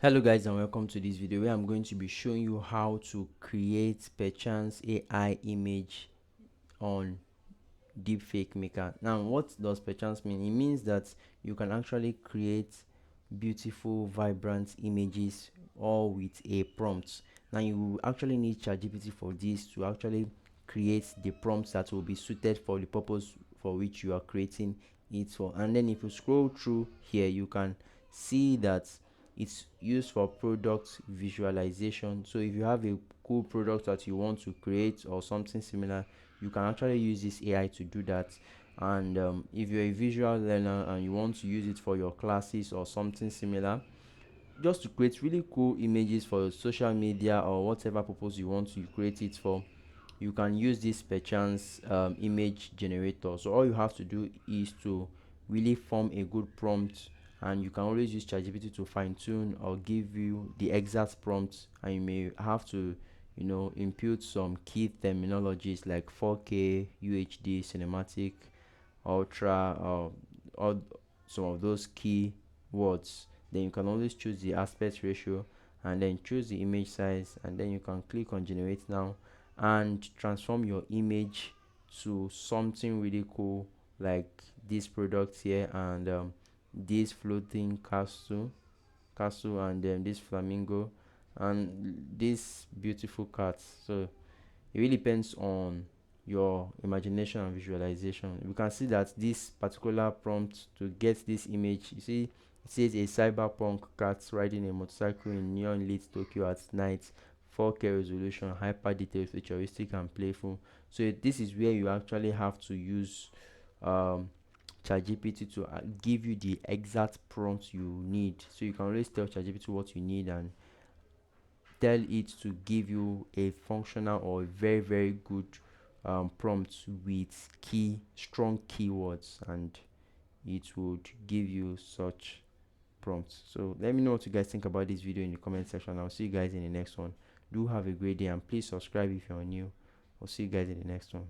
Hello guys, and welcome to this video where I'm going to be showing you how to create Perchance AI image on DeepFakeMaker. Now, what does Perchance mean? It means that you can actually create beautiful, vibrant images all with a prompt. Now, you will actually need ChatGPT for this to actually create the prompts that will be suited for the purpose for which you are creating it for. And then if you scroll through here, you can see that it's used for product visualization. So if you have a cool product that you want to create or something similar, you can actually use this AI to do that. And if you're a visual learner and you want to use it for your classes or something similar, just to create really cool images for social media or whatever purpose you want to create it for, you can use this Perchance image generator. So all you have to do is to really form a good prompt, and you can always use ChatGPT to fine-tune or give you the exact prompt, and you may have to input some key terminologies like 4K, UHD, cinematic, ultra, or some of those key words. Then you can always choose the aspect ratio and then choose the image size, and then you can click on generate now and transform your image to something really cool like this product here, and this floating castle, and then this flamingo and this beautiful cat. So it really depends on your imagination and visualization. We can see that this particular prompt to get this image, you see, it says a cyberpunk cat riding a motorcycle in neon lit Tokyo at night, 4K resolution, hyper detailed, futuristic and playful. So this is where you actually have to use um ChatGPT to give you the exact prompt you need. So you can always tell ChatGPT what you need and tell it to give you a functional or a very good prompt with strong keywords, and it would give you such prompts. So let me know what you guys think about this video in the comment section. I'll see you guys in the next one. Do have a great day, and please subscribe if you're new. I'll see you guys in the next one.